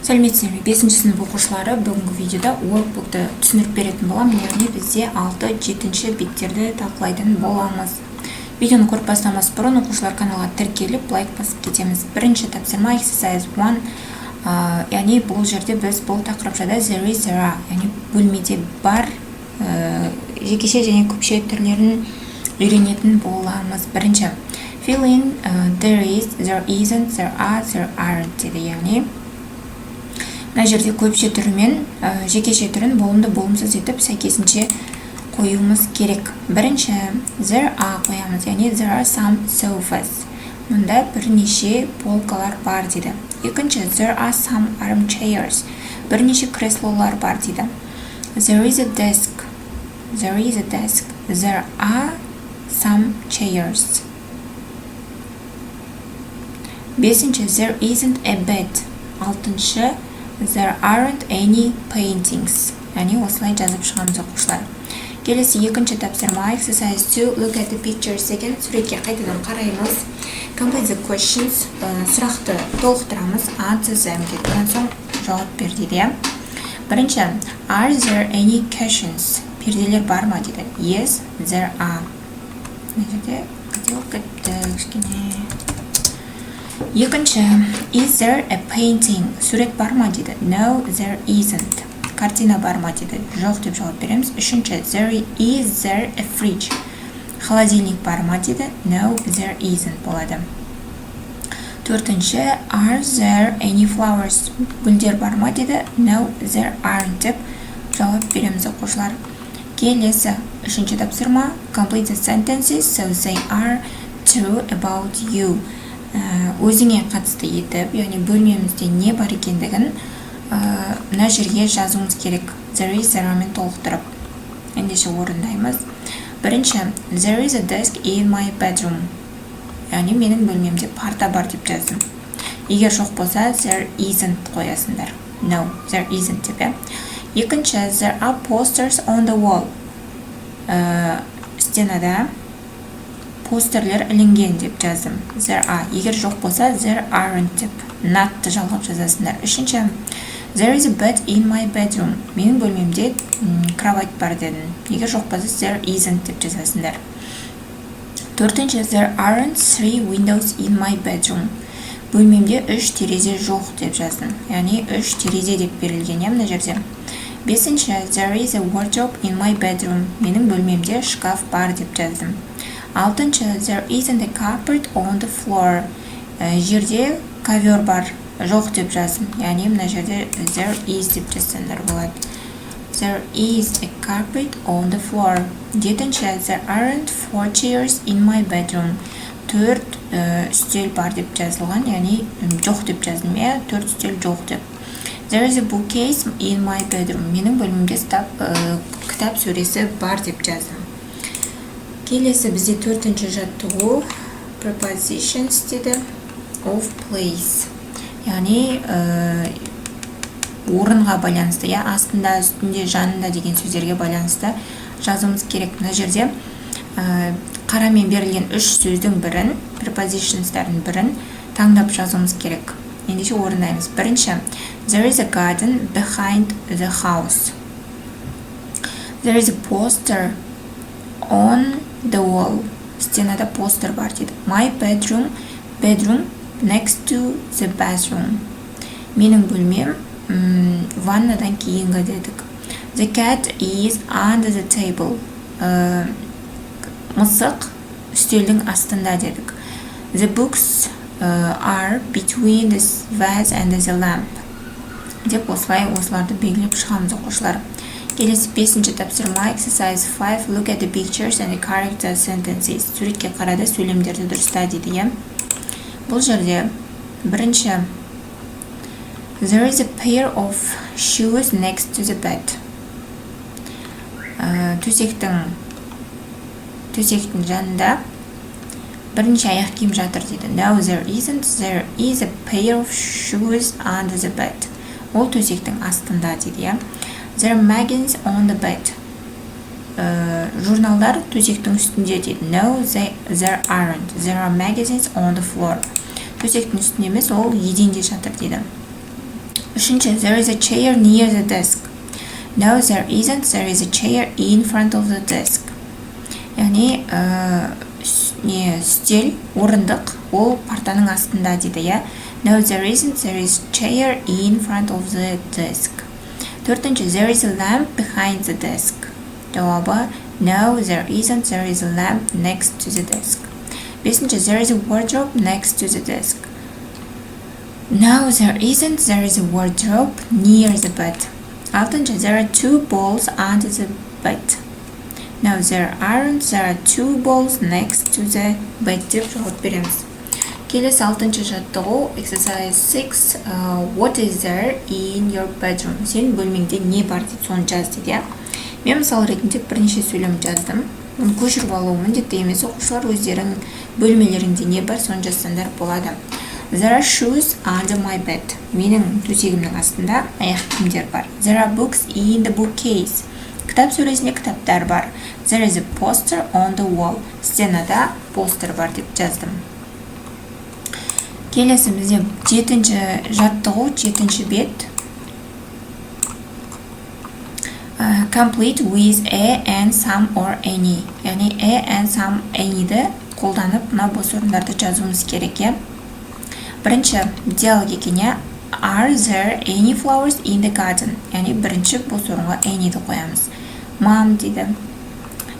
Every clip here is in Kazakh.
Сәлеметсіздер ме? 5-ші сынып оқушылары бүгінгі видеода workbook'ты түсіндіріп беретін боламын. Яғни бізде 6-7-ші беттерді талқылайтын боламыз. Видеоны көріп бастамас бұрын оқушылар каналға тіркеліп, лайк басып кетеміз. Бірінші тапсырма exercise 1. Яғни бұл жерде біз бұл тақырыпшада there is, there are, яғни бөлмеде бар жекеше және көпше түрлерін үйренетін боламыз. Бірінші fill in there is, there isn't, there are, there aren't деді. Яғни мына жерде көпше түрі мен жекеше түрін болымды болымсыз етіп сәйкесінше қоюымыз керек. Бірінші there are қоямыз, яғни there are some sofas. Мұнда бірнеше полкалар бар дейді. Екінші there are some armchairs. Бірнеше креслолар бар дейді. There is a desk. There is a desk. There are some chairs. Бесінші there isn't a bed. Алтыншы there aren't any paintings. Яғни осылай жазып шығамыз оқушылар. Келесі екінші тапсырма exercise 2 look at the pictures деген суретке қайтадан қараймыз. Complete the questions. Сұрақты толықтырамыз. Answer them дейді. Одан соң жауап бер дейді. Бірінші are there any cushions? Перделер бар ма дейді. Yes, there are. Мына жерде қателік кетті кішкене. Екінші is there a painting? Сурет бар ма дейді. No, there isn't. Картина бар ма дейді. Жоқ деп жауап береміз. Үшінші is there a fridge? Холодильник бар ма дейді. No, there isn't болады. Төртінші are there any flowers? Гүлдер бар ма дейді. No, there aren't деп жауап береміз оқушылар. Келесі үшінші тапсырма complete the sentences so they are true about you. Өзіңе қатысты етіп, яғни бөлмемізде не бар екендігін мына жерге жазуымыз керек. There is, there are мен толықтырып. Ендеше орындаймыз. Бірінші there is a desk in my bedroom. Яғни менің бөлмемде парта бар деп жаздым. Егер жоқ болса there isn't қоясыңдар. No, there isn't деп. Екінші there are posters on the wall. Стенада постерлер ілінген деп жаздым. There are. Егер жоқ болса there aren't деп нотты жалғап жазасыңдар. Үшінші there is a bed in my bedroom. Менің бөлмемде кровать бар дедім. Егер жоқ болса there isn't деп жазасыңдар. Төртінші there aren't 3 windows in my bedroom. Бөлмемде 3 терезе жоқ деп жаздым. Яғни 3 терезе деп берілген мына жерде. Бесінші there is a wardrobe in my bedroom. Менің бөлмемде шкаф бар деп жаздым. Алтыншы there isn't a carpet on the floor. Жерде ковер бар жоқ деп жаздым. Яғни мына жерде there is деп жазсаңдар болады. There is a carpet on the floor. Жетінші there aren't 4 chairs in my bedroom. 4 үстел бар деп жазылған, яғни жоқ деп жаздым. 4 үстел жоқ деп. There is a bookcase in my bedroom. Менің бөлмемде кітап сөресі бар деп жаздым. Келесі бізде төртінші жаттығу Prepositions деді of place. Яғни орынға байланысты, астында, үстінде, жанында деген сөздерге байланысты жазуымыз керек. Мына жерде қарамен берілген 3 сөздің бірін, Prepositions'тардың бірін таңдап жазуымыз керек. Ендеше орындаймыз. Бірінші there is a garden behind the house. There is a poster on the wall. Стенада постер бар дейді. My bedroom next to the bathroom. Менің бөлмем ваннадан кейінгі дедік. The cat is under the table. Мысық үстелдің астында дедік. The books are between the vase and the lamp. Деп осыларды белгілеп шығамыз оқушылар. Келесі 5-ші тапсырма exercise 5 look at the pictures and the character sentences. Суретке қарады, сөйлемдерді дұрыста дейді. Бұл жерде бірінші there is a pair of shoes next to the bed. Төсектің жанында бірінші аяқ киім жатыр дейді. No, there isn't. There is a pair of shoes under the bed. Ол төсектің астында дейді. There are magazines on the bed. Журналдар төсектің үстінде дейді. No, there aren't. There are magazines on the floor. Төсектің үстінде емес, ол еденде жатыр дейді. Үшінші, there is a chair near the desk. No, there isn't. There is a chair in front of the desk. Яғни үстел, орындық, ол партаның астында дейді, я. No, there isn't. There is a chair in front of the desk. Төртінші, there is a lamp behind the desk. Жауабы, no, there isn't. There is a lamp next to the desk. Бесінші, there is a wardrobe next to the desk. No, there isn't. There is a wardrobe near the bed. Алтыншы, there are two balls under the bed. No, there aren't. There are two balls next to the bed. деп жауап береміз. Келесі алтыншы жаттығу, exercise 6. What is there in your bedroom? Сен бөлмеңде не бар деп соны жаз дейді. Мен мысал ретінде бірнеше сөйлем жаздым. Оны көшіріп алу міндетті емес, оқушылар өздерің бөлмелеріңде не бар соны жазсаңдар болады. There are shoes under my bed. Менің төсегімнің астында аяқ киімдер бар. There are books in the bookcase. Кітап сөресінде кітаптар бар. There is a poster on the wall. Стенада постер бар деп жаздым. Келесі бізде жетінші жаттығу, жетінші бет. Complete with a and some or any. Яғни a and some any'ді қолданып, мына бос орындарды жазуымыз керек. Бірінші диалог екен. Are there any flowers in the garden? Яғни бірінші бос орынға any'ді қоямыз. Mom дейді.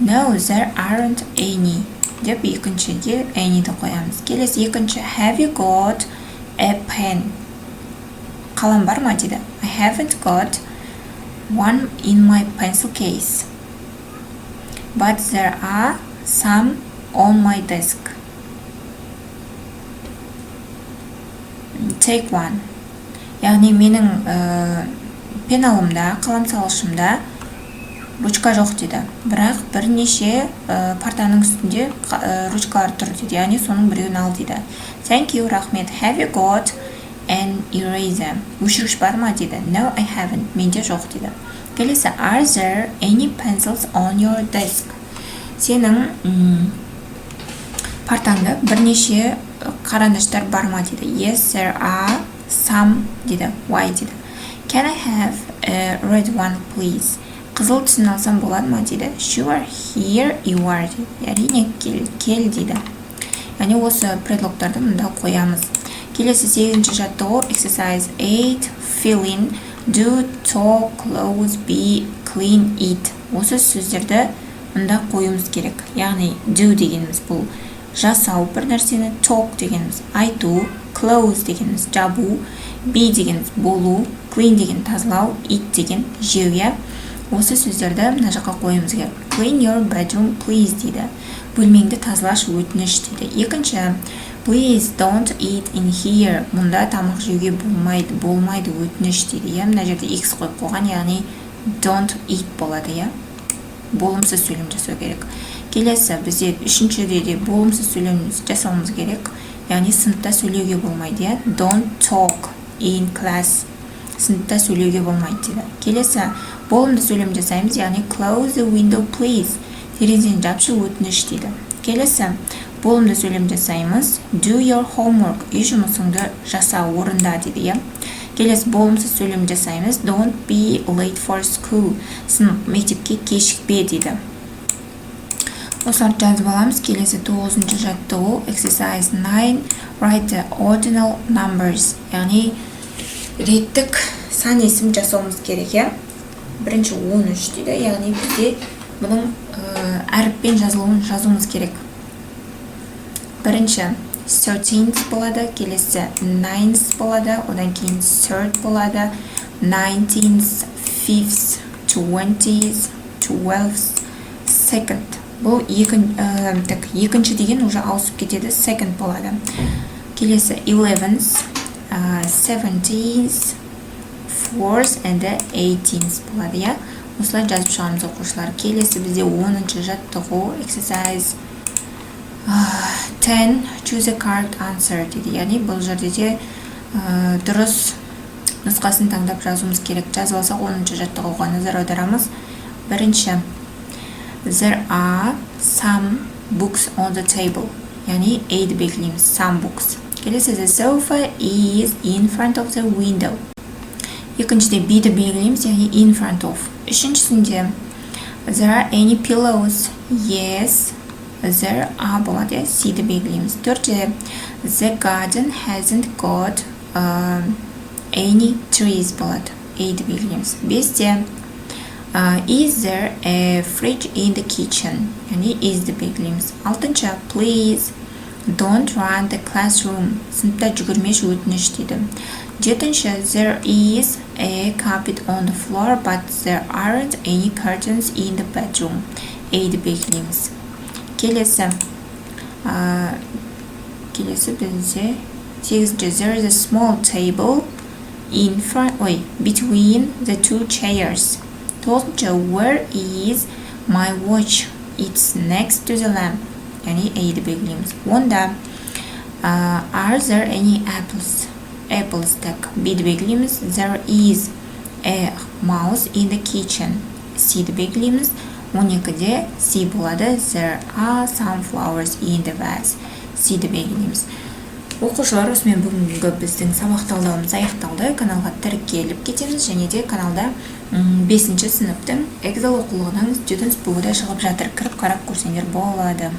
No, there aren't any. Деп екіншіге any'ді қоямыз. Келесі екінші, have you got a pen? Қалам бар ма дейді. I haven't got one in my pencil case. But there are some on my desk. Take one. Яғни менің пеналымда, қалам салышымда ручка жоқ дейді. Бірақ бірнеше партаның үстінде ручкалар тұр дейді. Яғни соның біреуін ал дейді. Thank you, рахмет. Have you got an eraser? Өшіргіш бар ма дейді. No, I haven't. Менде жоқ дейді. Келесі, are there any pencils on your desk? Сенің партаңда бірнеше қарандаштар бар ма дейді. Yes, there are some дейді. Why дейді. Can I have a red one, please? Қызыл түсін алсам болады ма дейді. Sure, here you are дейді. Әрине, кел дейді. Яғни осы предлогтарды мұнда қоямыз. Келесі 8-ші жаттығу, exercise 8, fill in, do, talk, close, be, clean, eat. Осы сөздерді мұнда қоюымыз керек. Яғни do дегеніміз бұл жасау бір нәрсені, talk дегеніміз айту, close дегеніміз жабу, be дегеніміз болу, clean деген тазалау, eat деген жеу. Осы сөздерді мына жаққа қойымыз керек. Clean your bedroom, please дейді. Бөлмеңді тазалаш өтініш дейді. Екінші, please don't eat in here. Мұнда тамақ жеуге болмайды өтініш дейді. Мына жерде x қойып қойған, яғни don't eat болады. Болымсыз сөйлем жасау керек. Келесі, бізде үшіншіде де болымсыз сөйлем жасауымыз керек. Яғни сыныпта сөйлеуге болмайды. Don't talk in class. Сыныпта сөйлеуге болмайды дейді. Келесі, болымды сөйлем жасаймыз, яғни close the window, please. Терезені жапшы өтініш дейді. Келесі, болымды сөйлем жасаймыз, do your homework. Үй жұмысыңды жаса, орында дейді. Келесі, болымсыз сөйлем жасаймыз, don't be late for school. Сынып мектепке кешікпе дейді. Осыларды жазып аламыз. Келесі 9-ші жаттығу, exercise 9, write the ordinal numbers. Яғни реттік сан есім жасауымыз керек. Бірінші 13 дейді. Яғни бізде бұның әріппен жазуымыз керек. Бірінші 13th болады, келесі 9th болады, одан кейін 3rd болады, 19th, 5th, 20th, 12th, 2nd. Бұл екінші деген уже ауысып кетеді, 2nd болады. Келесі 11th, 17th, 4th and 18th болады. Осылай жазып шығамыз оқушылар. Келесі бізде 10-ші жаттығу, exercise 10, choose a correct answer дейді. Яғни бұл жерде де дұрыс нұсқасын таңдап жазуымыз керек. Жазып алсақ 10-ші жаттығуға назар аударамыз. Бірінші, there are some books on the table. Яғни A-ді белгілейміз, some books. Келесі, the sofa is in front of the window. Екіншіде beді белгілейміз, яғни in front of. Үшіншісінде there are any pillows? Yes, there are болады, see-ді белгілейміз. Төртте the garden hasn't got any trees болады, A-ді белгілейміз. Бесте is there a fridge in the kitchen? Яғни is-ді белгілейміз. Алтыншы please don't run the classroom. Сыныпта жүгірмеш, өтініш дейді. Жетінші there is a carpet on the floor but there aren't any curtains in the bedroom. A-ді белгілейміз. Келесі бізде 8-ші there is a small table in front, between the two chairs. 9-ші where is my watch? It's next to the lamp. Яғни A-ді белгілейміз. Онда are there any apples? Apples так, B-ді белгілейміз. There is a mouse in the kitchen. C-ді белгілейміз. 12-де C болады. There are some flowers in the vase. C-ді белгілейміз. Оқушылар, осымен бүгінгі біздің сабақ талдауымыз аяқталды. Каналға тіркеліп кетеміз, және де каналда 5-ші сыныптың Excel оқулығының Students Book'да шығып жатыр. Кіріп қарап көрсеңдер болады.